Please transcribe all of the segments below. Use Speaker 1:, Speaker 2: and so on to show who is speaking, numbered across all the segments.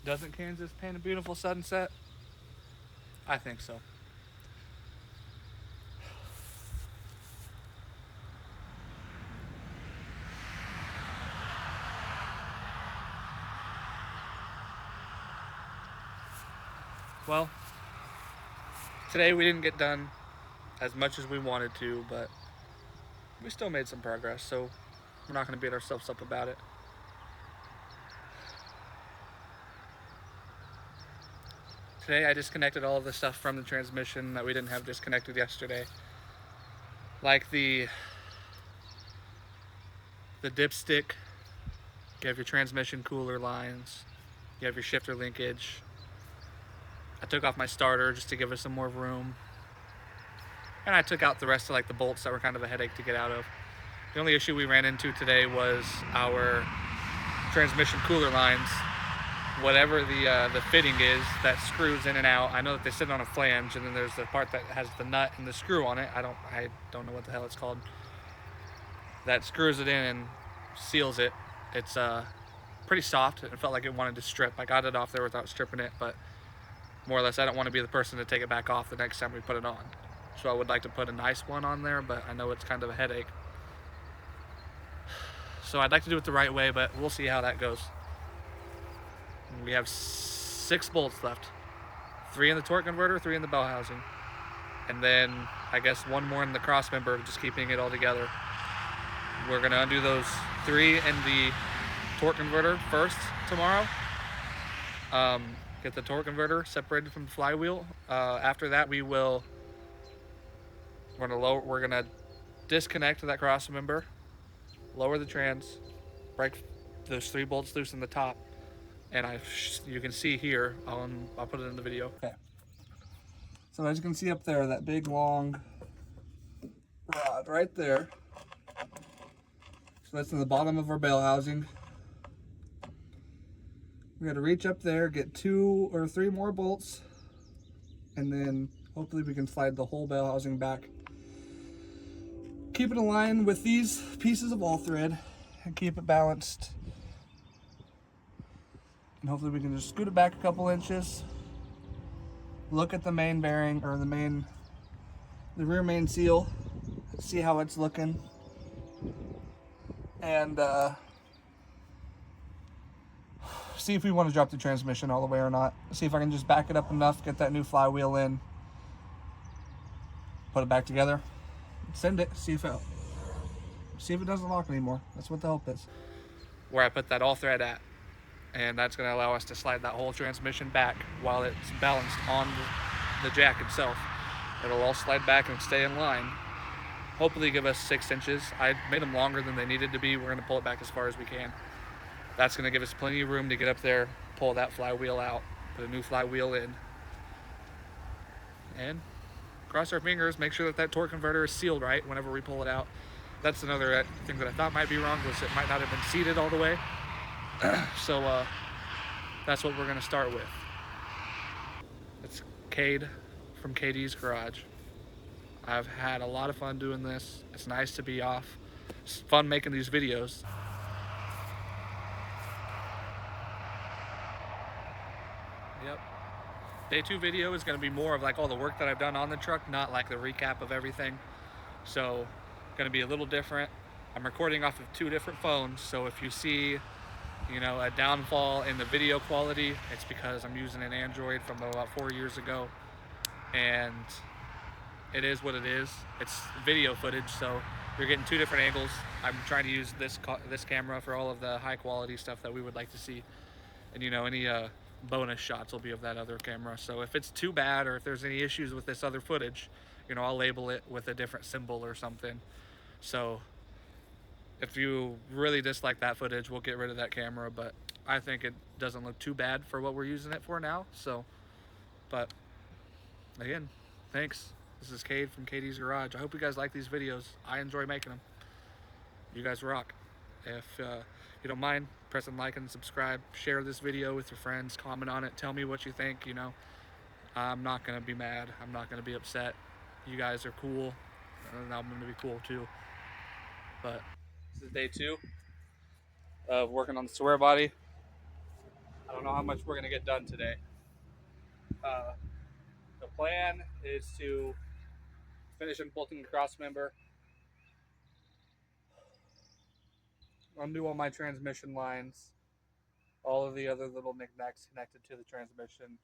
Speaker 1: Doesn't Kansas paint a beautiful sunset? I think so. Well, today we didn't get done as much as we wanted to, but we still made some progress, so we're not going to beat ourselves up about it. Today I disconnected all of the stuff from the transmission that we didn't have disconnected yesterday. Like the dipstick, you have your transmission cooler lines, you have your shifter linkage. I took off my starter just to give us some more room. And I took out the rest of like the bolts that were kind of a headache to get out of. The only issue we ran into today was our transmission cooler lines. Whatever the fitting is that screws in and out. I know that they sit on a flange, and then there's the part that has the nut and the screw on it. I don't know what the hell it's called. That screws it in and seals it. It's pretty soft. It felt like it wanted to strip. I got it off there without stripping it, but more or less, I don't want to be the person to take it back off the next time we put it on. So I would like to put a nice one on there, but I know it's kind of a headache. So I'd like to do it the right way, but we'll see how that goes. We have 6 bolts left. 3 in the torque converter, 3 in the bell housing. And then I guess 1 more in the cross member, just keeping it all together. We're gonna undo those 3 in the torque converter first tomorrow. Get the torque converter separated from the flywheel. After that, we're gonna disconnect that cross member, lower the trans, break those 3 bolts loose in the top, and you can see here. I'll put it in the video. Okay. So as you can see up there, that big long rod right there. So that's in the bottom of our bell housing. We got to reach up there, get 2 or 3 more bolts, and then hopefully we can slide the whole bell housing back. Keep it aligned with these pieces of all thread and keep it balanced. And hopefully we can just scoot it back a couple inches. Look at the main bearing, or the rear main seal, see how it's looking. And see if we want to drop the transmission all the way or not. See if I can just back it up enough, get that new flywheel in, put it back together, send it, see if it doesn't lock anymore. That's what the hope is. Where I put that all thread at, and that's going to allow us to slide that whole transmission back while it's balanced on the jack itself. It'll all slide back and stay in line. Hopefully give us 6 inches. I made them longer than they needed to be. We're going to pull it back as far as we can. That's going to give us plenty of room to get up there, pull that flywheel out, put a new flywheel in, and cross our fingers, make sure that torque converter is sealed right whenever we pull it out. That's another thing that I thought might be wrong, was it might not have been seated all the way. So that's what we're going to start with. It's Cade from KD's Garage. I've had a lot of fun doing this. It's nice to be off. It's fun making these videos. Yep. Day 2 video is going to be more of like all the work that I've done on the truck, not like the recap of everything. So, going to be a little different. I'm recording off of 2 different phones, so if you see, a downfall in the video quality, it's because I'm using an Android from about 4 years ago, and it is what it is. It's video footage, so you're getting 2 different angles. I'm trying to use this camera for all of the high quality stuff that we would like to see, and any bonus shots will be of that other camera. So if it's too bad, or if there's any issues with this other footage, I'll label it with a different symbol or something. So if you really dislike that footage, we'll get rid of that camera, but I think it doesn't look too bad for what we're using it for now. So, but again, thanks. This is Cade from KD's Garage. I hope you guys like these videos. I enjoy making them. You guys rock. If you don't mind, press and like and subscribe. Share this video with your friends. Comment on it. Tell me what you think. I'm not going to be mad. I'm not going to be upset. You guys are cool, and I'm going to be cool too. But this is day 2 of working on the swear body. I don't don't know how much we're going to get done today. The plan is to finish bolting the cross member, undo all my transmission lines, all of the other little knickknacks connected to the transmission.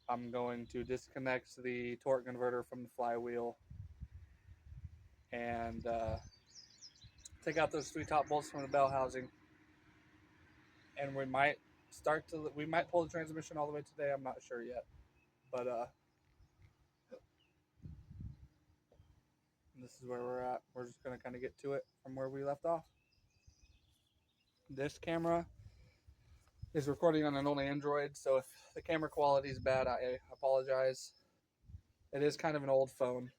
Speaker 1: I'm going to disconnect the torque converter from the flywheel and take out those 3 top bolts from the bell housing. And we might pull the transmission all the way today. I'm not sure yet, but this is where we're at. We're just gonna kind of get to it from where we left off. This camera is recording on an old Android, so if the camera quality is bad, I apologize. It is kind of an old phone,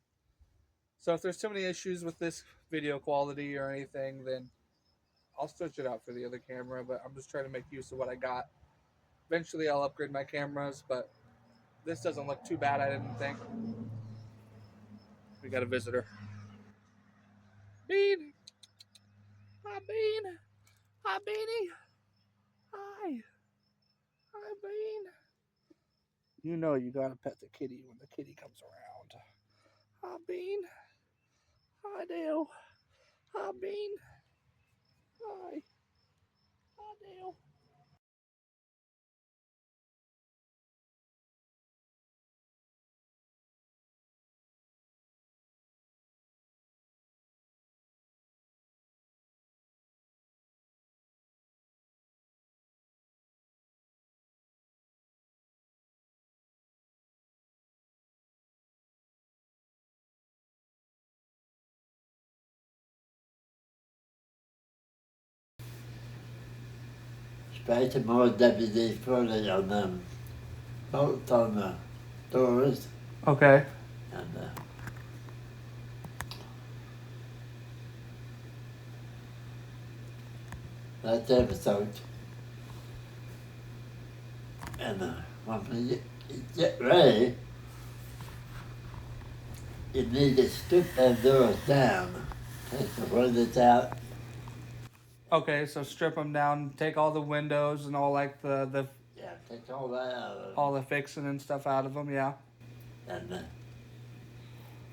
Speaker 1: so if there's too many issues with this video quality or anything, then I'll switch it out for the other camera. But I'm just trying to make use of what I got. Eventually I'll upgrade my cameras, but this doesn't look too bad, I didn't think. We got a visitor. Bean! Hi, Bean! Hi, Beanie! Hi! Hi, Bean! You know you gotta pet the kitty when the kitty comes around. Hi, Bean! Hi, Dale! Hi, Bean! Hi! Hi, Dale!
Speaker 2: Spijt more WD-40 on them bolts on the doors.
Speaker 1: Okay.
Speaker 2: And that's episode. And when you get ready, you need to strip them doors down. Take the windows out.
Speaker 1: Okay, so strip them down, take all the windows and all like the
Speaker 2: Yeah, take all that out of them.
Speaker 1: all the fixing and stuff out of them, yeah.
Speaker 2: And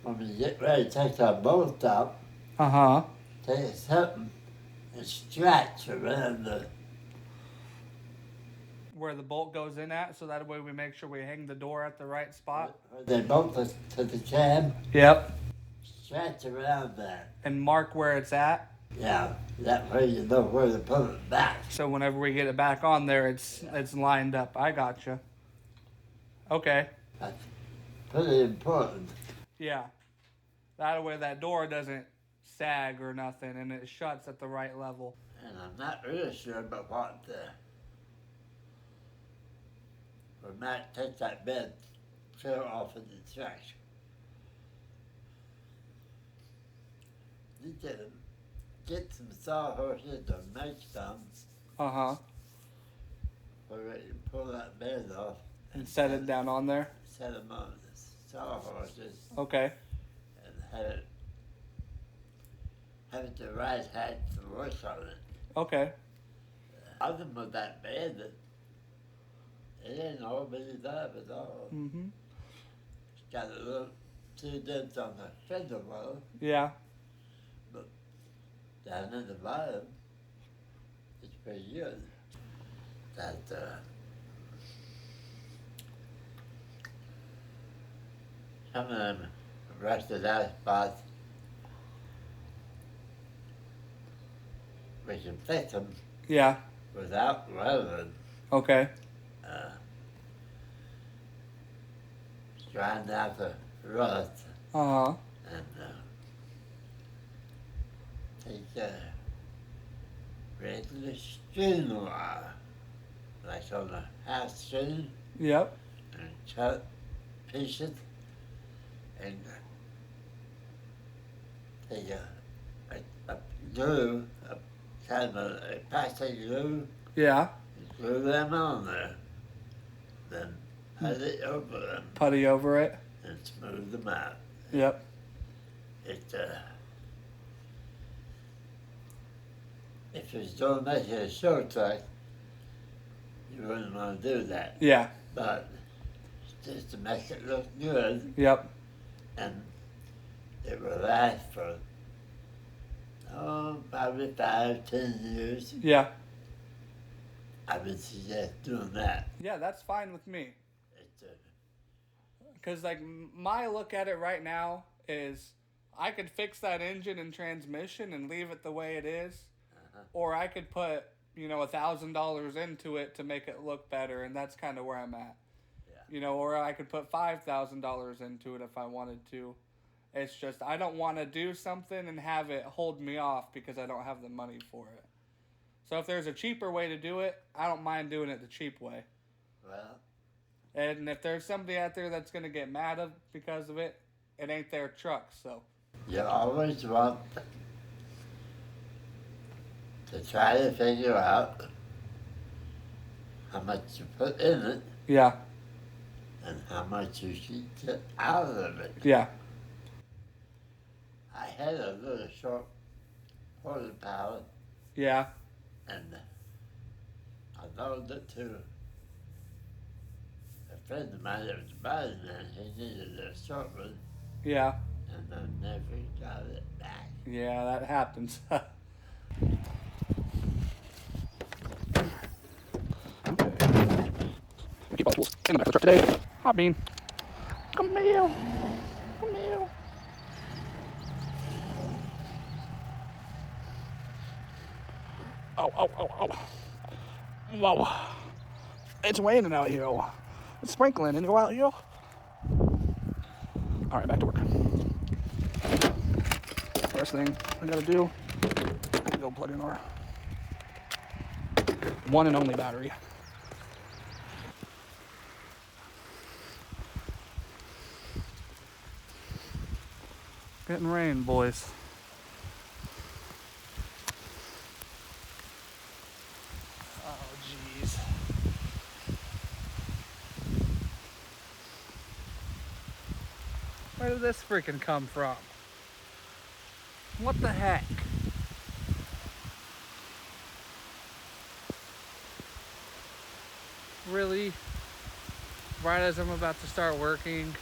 Speaker 2: when you get ready to take that bolt out,
Speaker 1: Uh-huh.
Speaker 2: take something and stretch around
Speaker 1: Where the bolt goes in at, so that way we make sure we hang the door at the right spot.
Speaker 2: where they bolt to the cab.
Speaker 1: Yep.
Speaker 2: Stretch around that.
Speaker 1: And mark where it's at.
Speaker 2: Yeah, that way you know where to put it back.
Speaker 1: So whenever we get it back on there, it's lined up. I gotcha. Okay.
Speaker 2: That's pretty important.
Speaker 1: Yeah. That way that door doesn't sag or nothing, and it shuts at the right level.
Speaker 2: And I'm not really sure about what we might take that bed clear off of the trash. You get some sawhorses or make some
Speaker 1: Uh-huh.
Speaker 2: where you can pull that bed off.
Speaker 1: And set it down on there?
Speaker 2: Set them on the sawhorses
Speaker 1: Okay.
Speaker 2: and have it the right height to work on it.
Speaker 1: Okay.
Speaker 2: Other than that bed, it ain't all been up at all.
Speaker 1: Mm-hmm.
Speaker 2: It's got a little 2 dents on the fender well,
Speaker 1: Yeah.
Speaker 2: but down at the bottom, it's pretty good. That some of them rusted out spots, we can fix them
Speaker 1: Yeah.
Speaker 2: without welding.
Speaker 1: Okay.
Speaker 2: Grind out the rust
Speaker 1: Uh-huh.
Speaker 2: and take regular string wire, like on a half string,
Speaker 1: Yep.
Speaker 2: and cut pieces and take a glue, a kind of a plastic glue,
Speaker 1: Yeah.
Speaker 2: and glue them on there. Then put it over them
Speaker 1: Putty over it.
Speaker 2: and smooth them out.
Speaker 1: Yep.
Speaker 2: It if it's going to make it a show track, wouldn't want to do that.
Speaker 1: Yeah.
Speaker 2: But just to make it look good,
Speaker 1: Yep.
Speaker 2: and it will last for, probably 5, 10 years.
Speaker 1: Yeah.
Speaker 2: I would suggest doing that.
Speaker 1: Yeah, that's fine with me.
Speaker 2: It's,
Speaker 1: Because, like, my look at it right now is I could fix that engine and transmission and leave it the way it is, or I could put, $1,000 into it to make it look better, and that's kind of where I'm at.
Speaker 2: Yeah.
Speaker 1: Or I could put $5,000 into it if I wanted to. It's just I don't want to do something and have it hold me off because I don't have the money for it. So if there's a cheaper way to do it, I don't mind doing it the cheap way.
Speaker 2: Well,
Speaker 1: And if there's somebody out there that's going to get mad because of it, it ain't their truck, so.
Speaker 2: you always want to try to figure out how much you put in it
Speaker 1: Yeah.
Speaker 2: and how much you should get out of it.
Speaker 1: Yeah.
Speaker 2: I had a little short porta pallet,
Speaker 1: Yeah.
Speaker 2: and I loaned it to a friend of mine that was buying it. He needed a short one,
Speaker 1: Yeah.
Speaker 2: and I never got it back.
Speaker 1: Yeah, that happens. Keep all the tools in the back of the truck today. Hot bean. Come here. Come here. Oh. Whoa. It's raining out here. It's sprinkling in out here. Alright, back to work. First thing I gotta do, go plug in our one and only battery. Getting rain, boys. Oh, jeez. Where did this freaking come from? What the heck? Really? Right as I'm about to start working.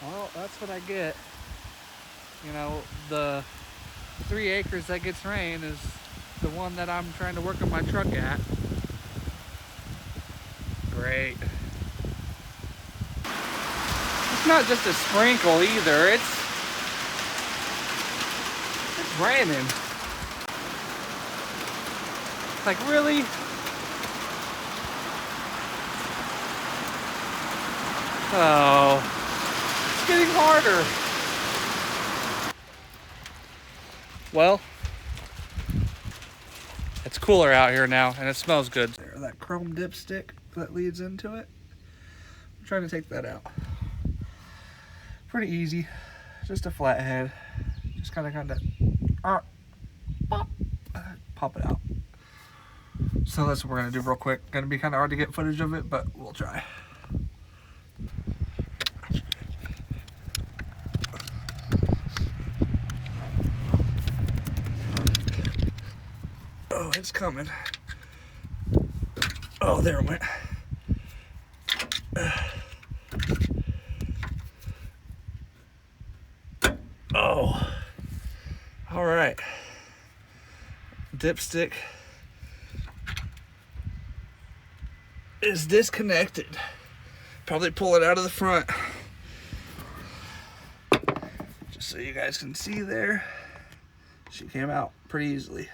Speaker 1: Well, that's what I get. The 3 acres that gets rain is the one that I'm trying to work on my truck at. Great. It's not just a sprinkle either, it's raining. Like, really? Oh, it's getting harder. Well, it's cooler out here now, and it smells good. There, that chrome dipstick that leads into it. I'm trying to take that out. Pretty easy. Just a flathead. Just kind of pop it out. So that's what we're gonna do real quick. Gonna be kind of hard to get footage of it, but we'll try. Oh, it's coming. Oh, there it went. Oh. All right. Dipstick is disconnected. Probably pull it out of the front. Just so you guys can see there. She came out pretty easily.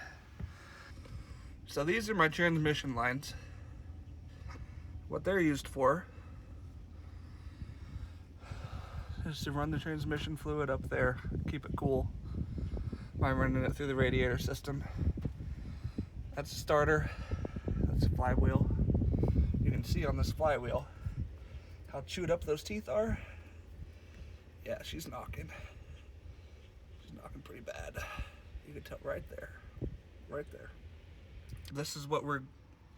Speaker 1: So these are my transmission lines. What they're used for is to run the transmission fluid up there, keep it cool by running it through the radiator system. That's a starter, that's a flywheel. You can see on this flywheel how chewed up those teeth are. Yeah, she's knocking. She's knocking pretty bad. You can tell right there, right there. This is what we're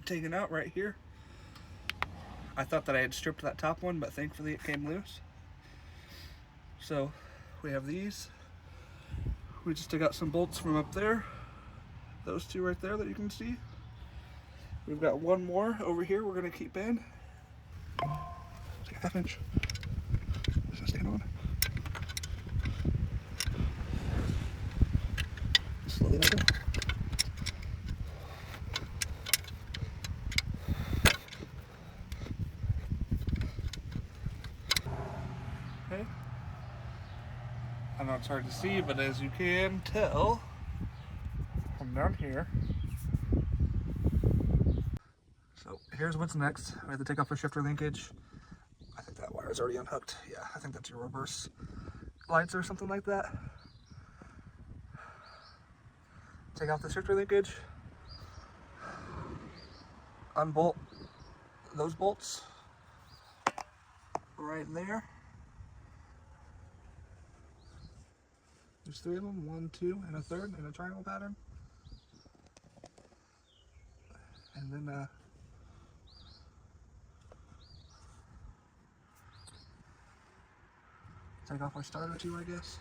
Speaker 1: taking out right here. I thought that I had stripped that top one, but thankfully it came loose. So we have these, we just took out some bolts from up there. Those two right there that you can see. We've got one more over here we're gonna keep in. It's like a 1/2 inch. Does that stand on? Slowly open. Okay. I know it's hard to see, but as you can tell from down here. So here's what's next. We have to take off our shifter linkage. I think that wire is already unhooked. Yeah, I think that's your reverse lights or something like that. Take off the shifter linkage. Unbolt those bolts right there. There's 3 of them, 1, 2, and a third in a triangle pattern. And then take off our starter too, I guess.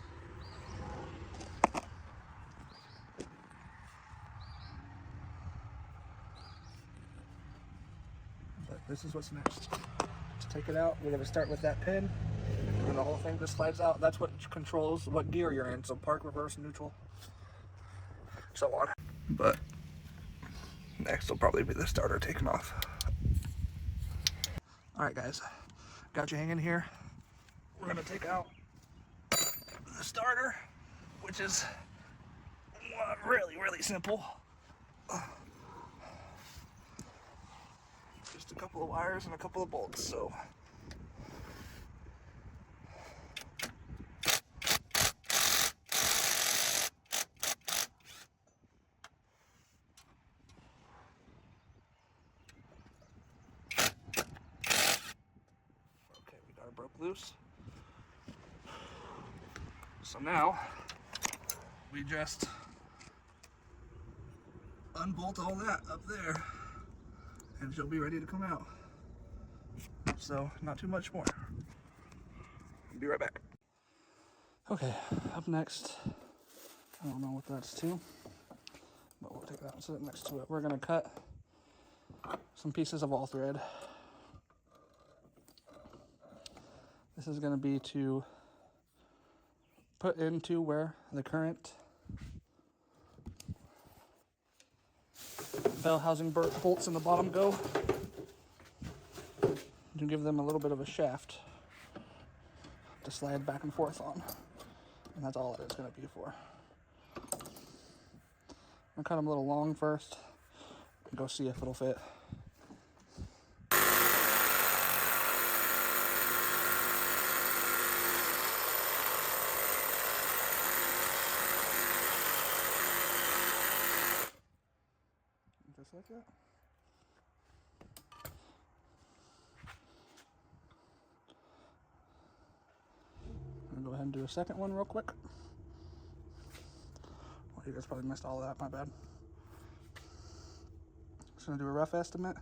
Speaker 1: But this is what's next. To take it out, we're going to start with that pin. And the whole thing just slides out. That's what controls what gear you're in. So park, reverse, neutral, so on. But next will probably be the starter taken off. Alright guys, got you hanging here. We're going to take out the starter, which is really simple. Just a couple of wires and a couple of bolts. So okay, we got it broke loose. So now we just unbolt all that up there and she'll be ready to come out. So not too much more. Be right back. Okay, up next, I don't know what that's to, but we'll take that and sit next to it. We're gonna cut some pieces of all thread. This is gonna be to put into where the current bell housing bolts in the bottom go, to give them a little bit of a shaft to slide back and forth on. And that's all it's going to be for. I'm going to cut them a little long first and go see if it'll fit. Just like that. I'm gonna go ahead and do a second one real quick. Well, you guys probably missed all of that, my bad. Just gonna do a rough estimate.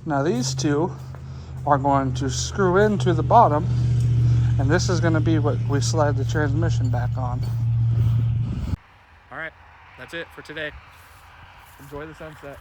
Speaker 1: Now these two are going to screw into the bottom, and this is going to be what we slide the transmission back on. All right, that's it for today. Enjoy the sunset.